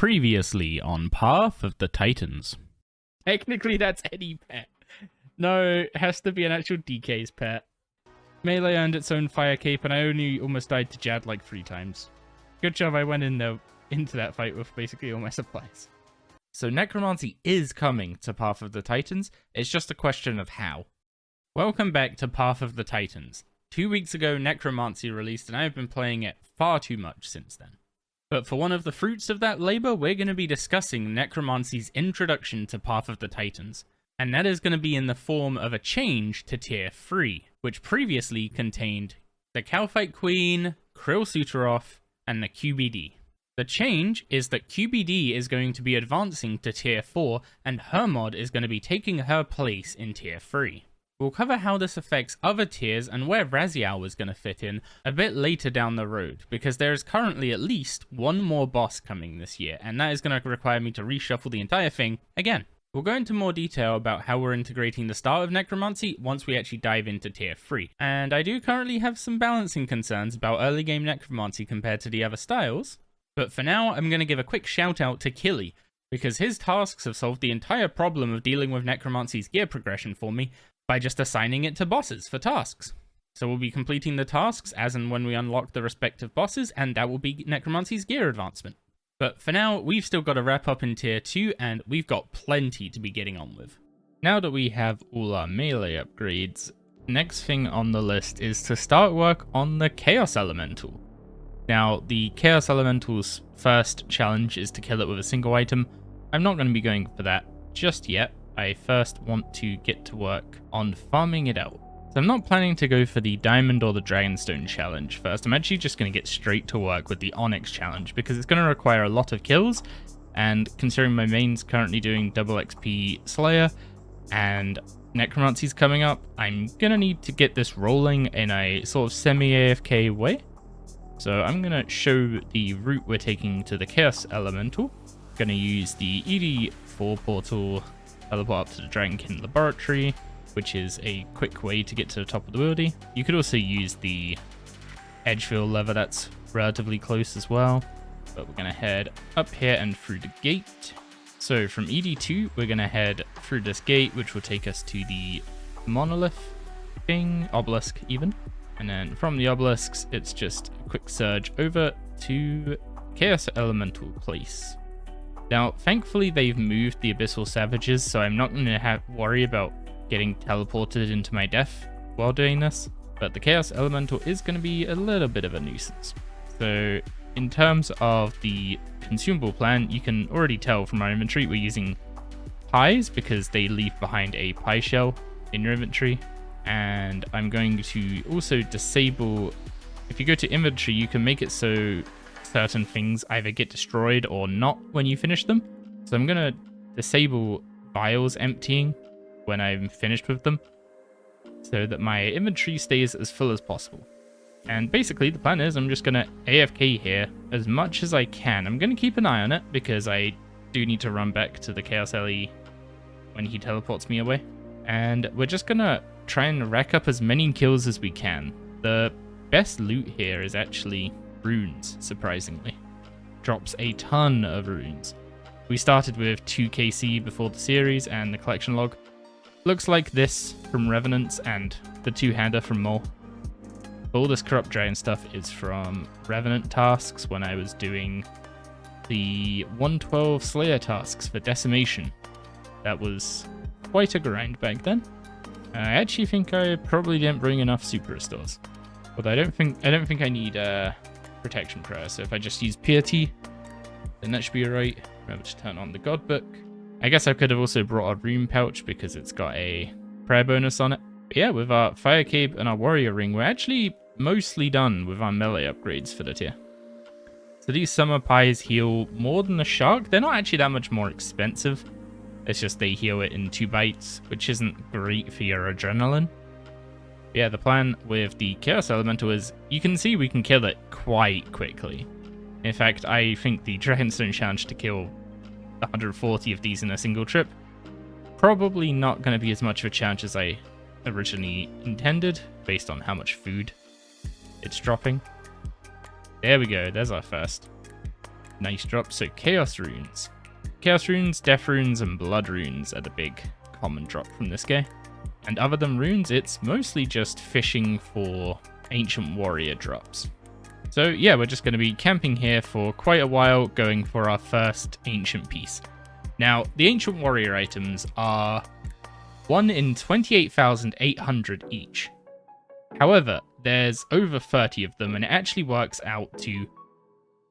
Previously on Path of the Titans. Technically, that's any pet. No, it has to be an actual DK's pet. Melee earned its own fire cape, and I only almost died to Jad like 3 times. Good job I went into that fight with basically all my supplies. So necromancy is coming to Path of the Titans, it's just a question of how. Welcome back to Path of the Titans. 2 weeks ago, necromancy released, and I have been playing it far too much since then. But for one of the fruits of that labor, we're going to be discussing necromancy's introduction to Path of the Titans. And that is going to be in the form of a change to Tier 3, which previously contained the Kalphite Queen, Krill Suturoth, and the QBD. The change is that QBD is going to be advancing to Tier 4, and her mod is going to be taking her place in Tier 3. We'll cover how this affects other tiers and where Raziel is going to fit in a bit later down the road, because there is currently at least one more boss coming this year, and that is going to require me to reshuffle the entire thing again. We'll go into more detail about how we're integrating the start of necromancy once we actually dive into Tier 3, and I do currently have some balancing concerns about early game necromancy compared to the other styles, but for now I'm going to give a quick shout out to Killy, because his tasks have solved the entire problem of dealing with necromancy's gear progression for me, by just assigning it to bosses for tasks. So we'll be completing the tasks as and when we unlock the respective bosses, and that will be necromancy's gear advancement. But for now, we've still got to wrap up in Tier 2, and we've got plenty to be getting on with. Now that we have all our melee upgrades, next thing on the list is to start work on the Chaos Elemental. Now, the Chaos Elemental's first challenge is to kill it with a single item. I'm not going to be going for that just yet. I first want to get to work on farming it out. So I'm not planning to go for the Diamond or the Dragonstone challenge first. I'm actually just going to get straight to work with the Onyx challenge because it's going to require a lot of kills, and considering my main's currently doing double XP Slayer and Necromancy's coming up, I'm going to need to get this rolling in a sort of semi-AFK way. So I'm going to show the route we're taking to the Chaos Elemental. Going to use the ED4 portal, teleport up to the Dragonkin Laboratory, which is a quick way to get to the top of the building. You could also use the Edgefield lever, that's relatively close as well. But we're going to head up here and through the gate. So from ED2, we're going to head through this gate, which will take us to the monolith thing, obelisk even. And then from the obelisks, it's just a quick surge over to Chaos Elemental place. Now, thankfully, they've moved the Abyssal Savages, so I'm not going to worry about getting teleported into my death while doing this. But the Chaos Elemental is going to be a little bit of a nuisance. So, in terms of the consumable plan, you can already tell from our inventory we're using pies because they leave behind a pie shell in your inventory. And I'm going to also disable, if you go to inventory, you can make it so certain things either get destroyed or not when you finish them. So I'm going to disable vials emptying when I'm finished with them so that my inventory stays as full as possible. And basically the plan is I'm just going to AFK here as much as I can. I'm going to keep an eye on it because I do need to run back to the Chaos LE when he teleports me away. And we're just going to try and rack up as many kills as we can. The best loot here is actually runes, surprisingly. Drops a ton of runes. We started with 2 KC before the series, and the collection log looks like this from Revenants and the 2-hander from Mole. All this Corrupt Dragon stuff is from Revenant tasks when I was doing the 112 Slayer tasks for Decimation. That was quite a grind back then. I actually think I probably didn't bring enough super restores. Although I don't think I need protection prayer, so if I just use piety, then that should be alright. Remember to turn on the god book. I guess I could have also brought a rune pouch because it's got a prayer bonus on it. But yeah, with our fire cape and our warrior ring, we're actually mostly done with our melee upgrades for the tier. So these summer pies heal more than the shark. They're not actually that much more expensive. It's just they heal it in 2 bites, which isn't great for your adrenaline. Yeah, the plan with the Chaos Elemental is you can see we can kill it quite quickly. In fact, I think the Dragonstone challenge to kill 140 of these in a single trip probably not going to be as much of a challenge as I originally intended based on how much food it's dropping. There we go, there's our first. Nice drop. So Chaos Runes. Chaos Runes, Death Runes, and Blood Runes are the big common drop from this guy. And other than runes, it's mostly just fishing for Ancient Warrior drops. So yeah, we're just going to be camping here for quite a while, going for our first Ancient piece. Now, the Ancient Warrior items are 1 in 28,800 each. However, there's over 30 of them, and it actually works out to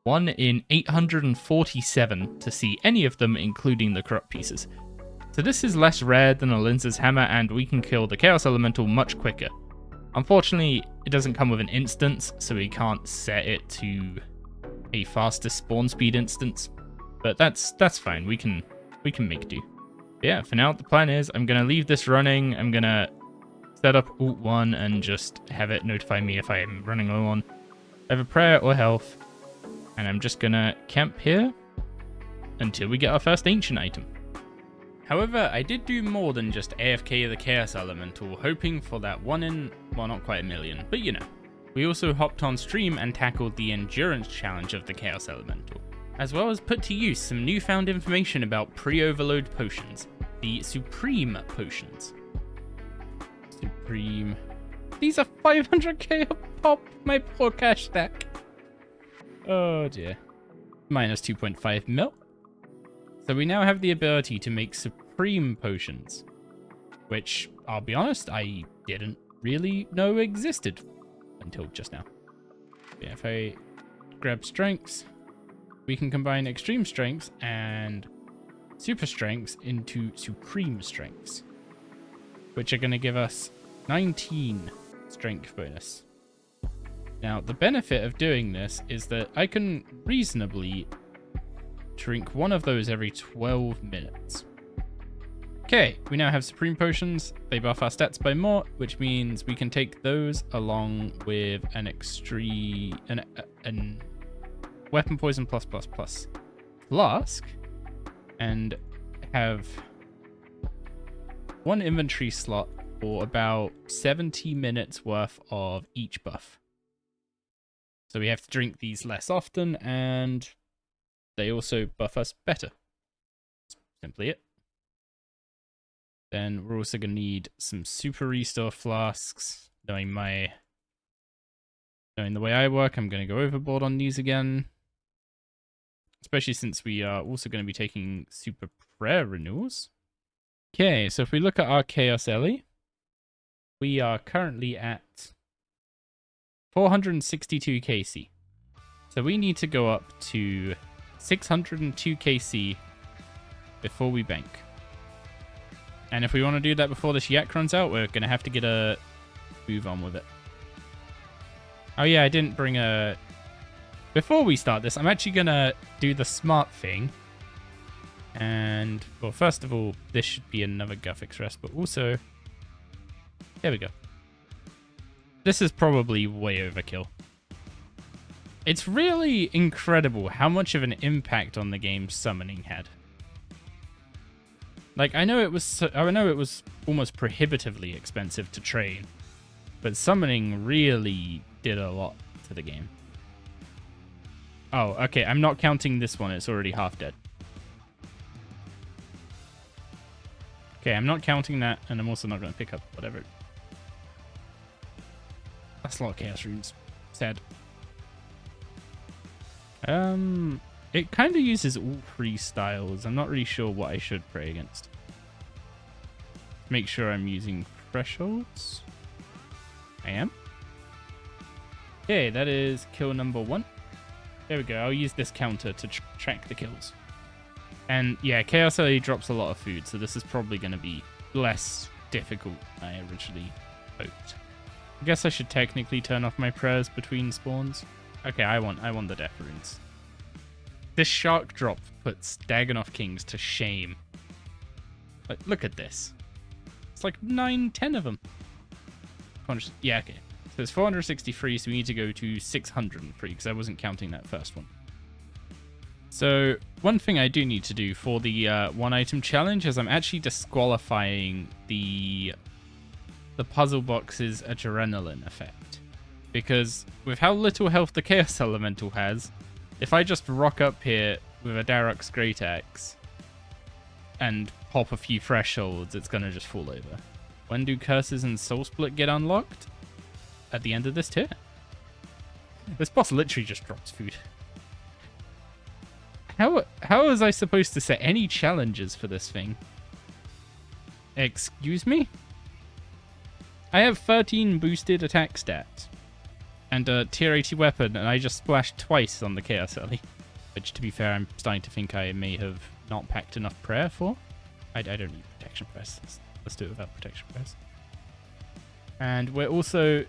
1 in 847 to see any of them, including the corrupt pieces. So this is less rare than a Linz's Hammer, and we can kill the Chaos Elemental much quicker. Unfortunately, it doesn't come with an instance, so we can't set it to a faster spawn speed instance. But that's fine. We can make do. Yeah, for now the plan is I'm gonna leave this running. I'm gonna set up Alt 1 and just have it notify me if I am running low on either prayer or health. And I'm just gonna camp here until we get our first ancient item. However, I did do more than just AFK the Chaos Elemental, hoping for that 1 in, well, not quite a million, but you know. We also hopped on stream and tackled the endurance challenge of the Chaos Elemental, as well as put to use some newfound information about pre-overload potions, the Supreme potions. Supreme. These are 500k a pop, my poor cash stack. Oh dear. Minus 2.5 mil. So we now have the ability to make Supreme potions, which, I'll be honest, I didn't really know existed until just now. Yeah, if I grab strengths, we can combine extreme strengths and super strengths into supreme strengths, which are going to give us 19 strength bonus. Now, the benefit of doing this is that I can reasonably drink one of those every 12 minutes. Okay, we now have supreme potions. They buff our stats by more, which means we can take those along with an extreme... an weapon poison plus flask, and have one inventory slot for about 70 minutes worth of each buff. So we have to drink these less often, and they also buff us better. That's simply it. Then we're also going to need some super restore flasks. Knowing the way I work, I'm going to go overboard on these again. Especially since we are also going to be taking super prayer renewals. Okay, so if we look at our Chaos Ellie, we are currently at 462 KC. So we need to go up to 602 KC before we bank. And if we want to do that before this yak runs out, we're going to have to get a move on with it. Oh yeah, I didn't bring a... Before we start this, I'm actually going to do the smart thing. And, well, first of all, this should be another Guffix rest, but also... There we go. This is probably way overkill. It's really incredible how much of an impact on the game summoning had. Like, I know it was almost prohibitively expensive to train, but summoning really did a lot to the game. Oh, okay, I'm not counting this one, it's already half dead. Okay, I'm not counting that, and I'm also not going to pick up whatever. That's a lot of Chaos Runes. Sad. It kind of uses all three styles. I'm not really sure what I should pray against. Make sure I'm using thresholds. I am. Okay, that is kill number 1. There we go. I'll use this counter to track the kills. And yeah, Chaos LA drops a lot of food, so this is probably going to be less difficult than I originally hoped. I guess I should technically turn off my prayers between spawns. Okay, I want the Death Runes. This shark drop puts Dagonoth Kings to shame. Like, look at this. It's like 9-10 of them. Yeah, okay. So it's 463, so we need to go to 603, because I wasn't counting that first one. So, one thing I do need to do for the one item challenge is I'm actually disqualifying the puzzle box's adrenaline effect. Because with how little health the Chaos Elemental has, If I just rock up here with a Darok's Great Axe and pop a few thresholds, it's gonna just fall over. When do Curses and Soul Split get unlocked? At the end of this tier. This boss literally just drops food. How was I supposed to set any challenges for this thing? Excuse me? I have 13 boosted attack stats and a tier 80 weapon, and I just splashed twice on the Chaos Ellie. Which, to be fair, I'm starting to think I may have not packed enough prayer for. I don't need protection press. Let's do it without protection press. And we're also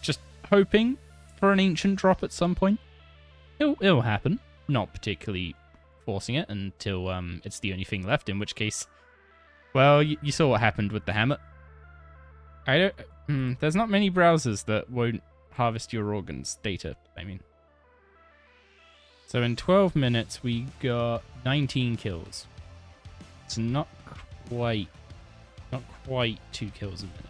just hoping for an ancient drop at some point. It'll happen. Not particularly forcing it until it's the only thing left, in which case, well, you saw what happened with the hammer. There's not many browsers that won't harvest your organs data, I mean. So in 12 minutes, we got 19 kills. It's not quite 2 kills a minute.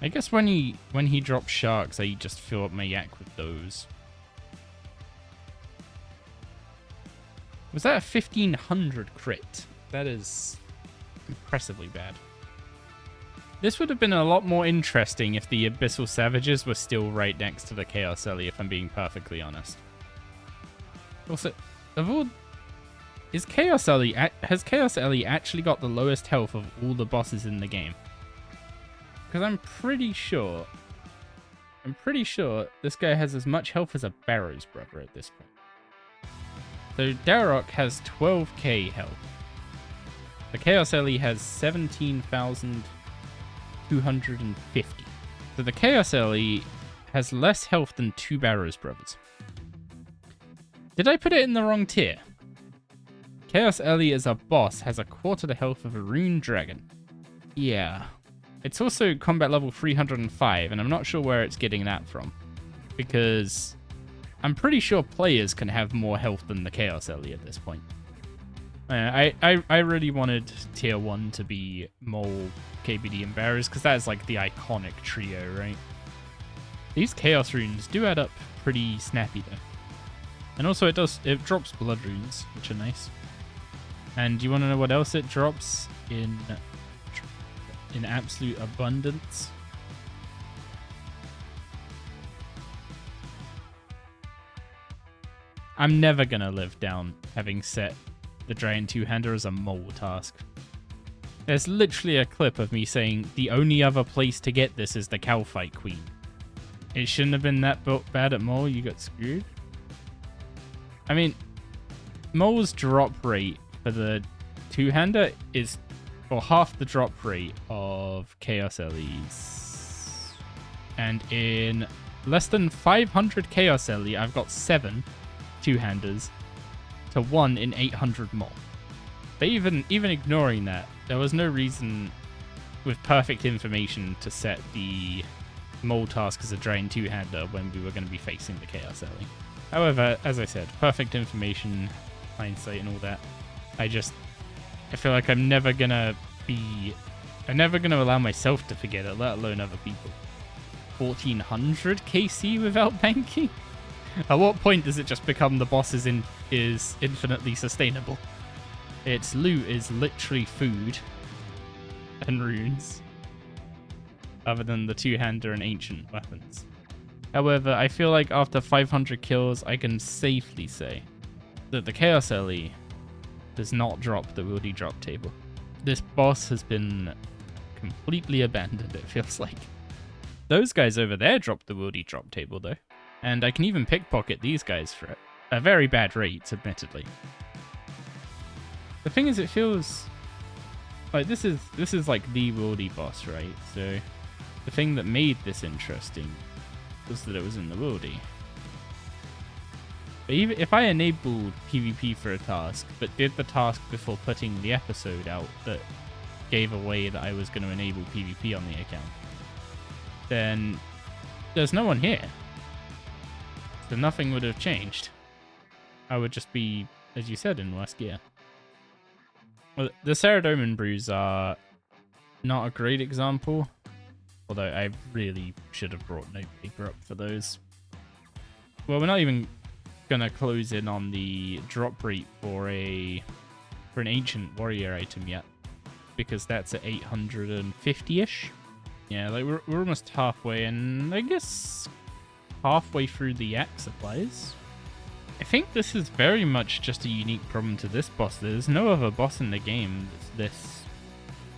I guess when he drops sharks, I just fill up my yak with those. Was that a 1500 crit? That is impressively bad. This would have been a lot more interesting if the Abyssal Savages were still right next to the Chaos Ellie, if I'm being perfectly honest. Also, has Chaos Ellie actually got the lowest health of all the bosses in the game? Because I'm pretty sure this guy has as much health as a Barrow's brother at this point. So Darok has 12k health. The Chaos Ellie has 17,250. So the Chaos Ellie has less health than 2 Barrow's brothers. Did I put it in the wrong tier? Chaos Ellie as a boss has a quarter the health of a rune dragon. Yeah. It's also combat level 305, and I'm not sure where it's getting that from. Because I'm pretty sure players can have more health than the Chaos Ellie at this point. I really wanted tier 1 to be Mole, KBD, and Barrows, because that is like the iconic trio, right? These Chaos runes do add up pretty snappy though. And also it drops blood runes, which are nice. And do you want to know what else it drops in absolute abundance? I'm never gonna live down having set the Giant Two-Hander as a mole task. There's literally a clip of me saying the only other place to get this is the Cowfight Queen. It shouldn't have been that bad at mole, you got screwed. I mean, mole's drop rate for the Two-Hander is for half the drop rate of Chaos Ellie's. And in less than 500 Chaos Ellie, I've got 7 Two-Handers to 1 in 800 mole. But even ignoring that, there was no reason with perfect information to set the mole task as a Giant Two-Hander when we were going to be facing the Chaos Ellie. However, as I said, perfect information, hindsight and all that. I feel like I'm never gonna allow myself to forget it, let alone other people. 1400 KC without banking? At what point does it just become the boss is infinitely sustainable? Its loot is literally food and runes, other than the Two-Hander and ancient weapons. However, I feel like after 500 kills, I can safely say that the Chaos Ellie does not drop the wieldy drop table. This boss has been completely abandoned, it feels like. Those guys over there drop the wieldy drop table, though. And I can even pickpocket these guys for it. At very bad rates, admittedly. The thing is, it feels like this is like the wieldy boss, right? So the thing that made this interesting was that it was in the wieldy. But even if I enabled PvP for a task, but did the task before putting the episode out that gave away that I was going to enable PvP on the account, then there's no one here. So nothing would have changed. I would just be, as you said, in worse gear. Well, the Saradomin brews are not a great example, although I really should have brought notepaper up for those. Well, we're not even gonna close in on the drop rate for an ancient warrior item yet, because that's at 850-ish. Yeah, like we're almost halfway, and I guess halfway through the yak supplies. I think this is very much just a unique problem to this boss. There's no other boss in the game that's this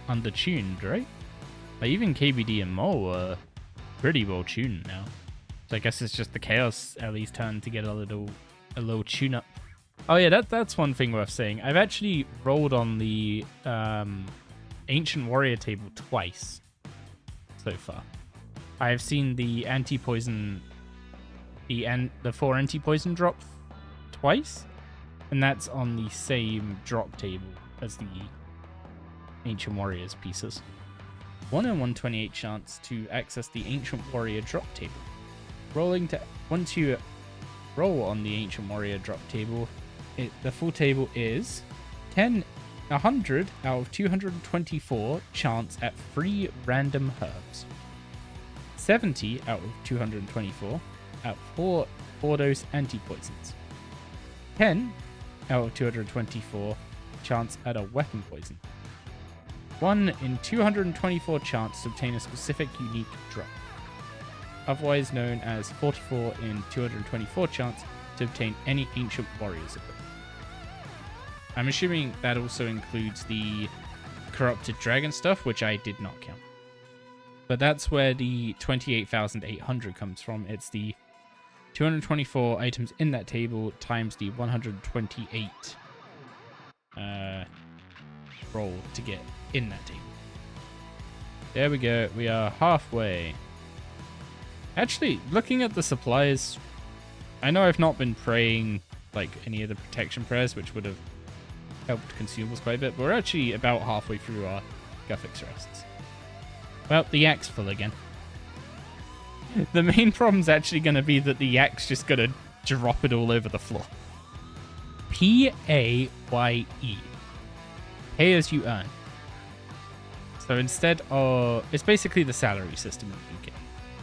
undertuned, right? Like even KBD and Mole are pretty well tuned now. So I guess it's just the Chaos Ellie's turn to get a little tune up. Oh yeah, that's one thing worth saying. I've actually rolled on the Ancient Warrior table twice so far. I've seen the anti-poison, the 4 anti-poison drop twice, and that's on the same drop table as the Ancient Warrior's pieces. 1 in 128 chance to access the Ancient Warrior drop table. Once you roll on the Ancient Warrior drop table, the full table is 100 out of 224 chance at 3 random herbs. 70 out of 224 at 4 dose anti-poisons. 10 out of 224 chance at a weapon poison. 1 in 224 chance to obtain a specific unique drop, otherwise known as 44 in 224 chance to obtain any Ancient Warriors equipment. I'm assuming that also includes the Corrupted Dragon stuff, which I did not count. But that's where the 28,800 comes from. It's the 224 items in that table times the 128 roll to get in that table. There we go. We are halfway. Actually, looking at the supplies, I know I've not been praying like any of the protection prayers, which would have helped consumables quite a bit, but we're actually about halfway through our Guffix rests. Well, the yak's full again. The main problem's actually going to be that the yak's just going to drop it all over the floor. Paye. Pay as you earn. So instead of... It's basically the salary system in the UK.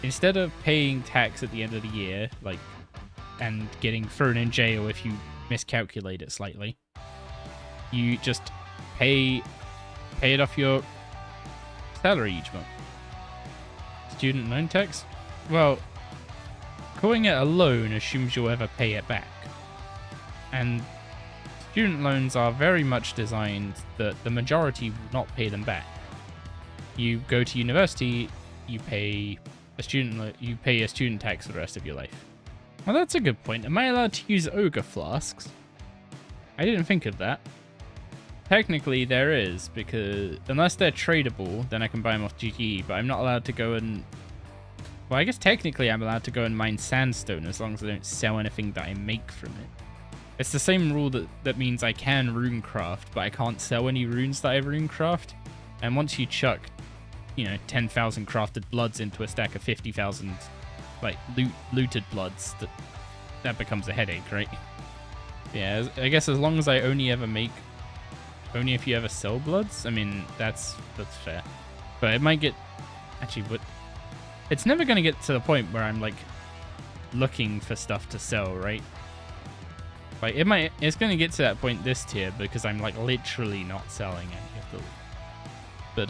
Instead of paying tax at the end of the year, like, and getting thrown in jail if you miscalculate it slightly, you just pay it off your salary each month. Student loan tax? Well, calling it a loan assumes you'll ever pay it back. And student loans are very much designed that the majority will not pay them back. You go to university, you pay a student tax for the rest of your life. Well, that's a good point. Am I allowed to use ogre flasks? I didn't think of that. Technically, there is, because unless they're tradable, then I can buy them off GTE, but I'm not allowed to go and... Well, I guess technically I'm allowed to go and mine sandstone as long as I don't sell anything that I make from it. It's the same rule that means I can runecraft, but I can't sell any runes that I runecraft. And once you chuck, 10,000 crafted bloods into a stack of 50,000, like, looted bloods, that becomes a headache, right? Yeah, I guess as long as I only if you ever sell bloods, I mean, that's fair. But it might get... Actually, but it's never going to get to the point where I'm, like, looking for stuff to sell, right? Like, it's going to get to that point this tier because I'm, like, literally not selling any of the loot. But,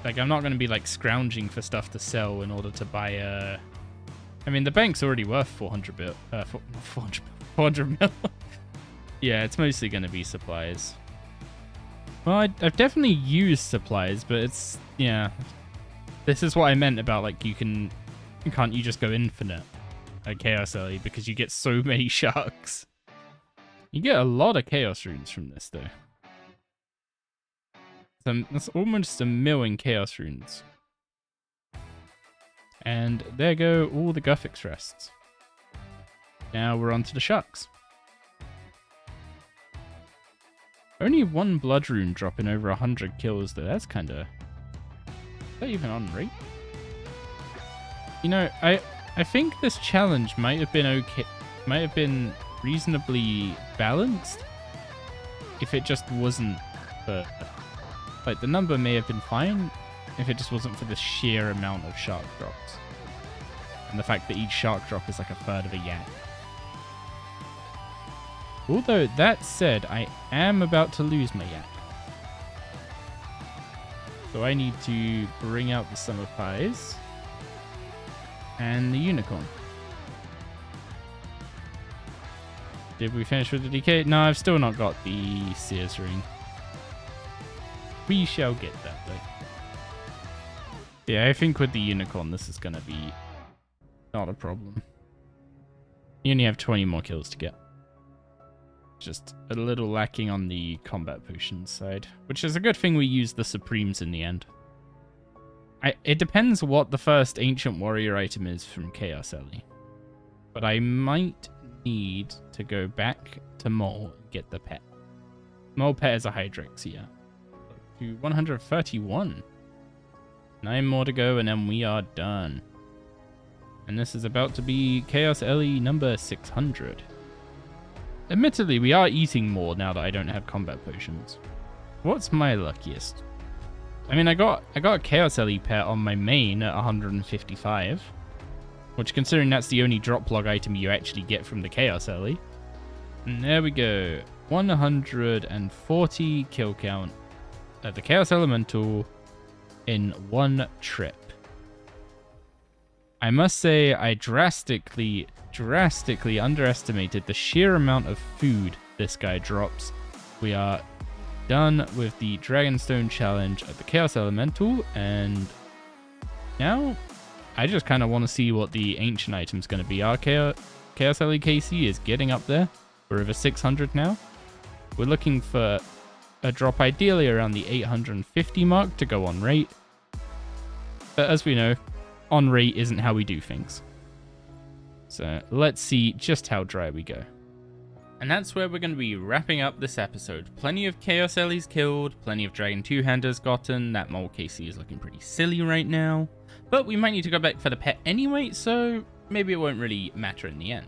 like, I'm not going to be, like, scrounging for stuff to sell in order to buy, I mean, the bank's already worth 400 mil. Yeah, it's mostly going to be supplies. Well, I've definitely used supplies, but it's... Yeah. This is what I meant about, like, can't you just go infinite at Chaos Early because you get so many sharks. You get a lot of Chaos runes from this, though. So that's almost 1 million Chaos runes. And there go all the Guffix rests. Now we're on to the sharks. Only 1 blood rune dropping over 100 kills, though. That's kind of... Is that even on rate? I think this challenge might have been okay. Might have been reasonably balanced if it just wasn't for... Like, the number may have been fine if it just wasn't for the sheer amount of shark drops. And the fact that each shark drop is like a third of a yak. Although, that said, I am about to lose my yak. So I need to bring out the summer pies. And the unicorn. Did we finish with the DK? No, I've still not got the Sears ring. We shall get that, though. Yeah, I think with the unicorn, this is going to be not a problem. You only have 20 more kills to get. Just a little lacking on the combat potions side, which is a good thing we use the Supremes in the end. It depends what the first Ancient Warrior item is from Chaos Ellie. But I might need to go back to Mole and get the pet. Mole pet is a Hydrex, yeah. To 131. 9 more to go and then we are done. And this is about to be Chaos Ellie number 600. Admittedly, we are eating more now that I don't have combat potions. What's my luckiest? I mean, I got a Chaos Ellie pet on my main at 155. Which, considering that's the only drop log item you actually get from the Chaos Ellie. And there we go. 140 kill count at the Chaos Elemental in one trip. I must say I drastically underestimated the sheer amount of food this guy drops. We are done with the Dragonstone challenge at the Chaos Elemental, and now I just kind of want to see what the ancient item's going to be. Our Chaos Ellie KC is getting up there. We're over 600 now. We're looking for a drop ideally around the 850 mark to go on rate. But as we know, on rate isn't how we do things. So let's see just how dry we go. And that's where we're going to be wrapping up this episode. Plenty of Chaos Ellies killed, plenty of Dragon 2-handers gotten. That Mole KC is looking pretty silly right now. But we might need to go back for the pet anyway, so maybe it won't really matter in the end.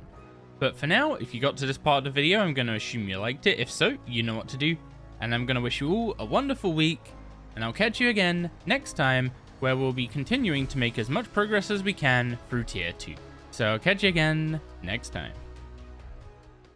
But for now, if you got to this part of the video, I'm going to assume you liked it. If so, you know what to do. And I'm going to wish you all a wonderful week. And I'll catch you again next time, where we'll be continuing to make as much progress as we can through Tier 2. So I'll catch you again next time.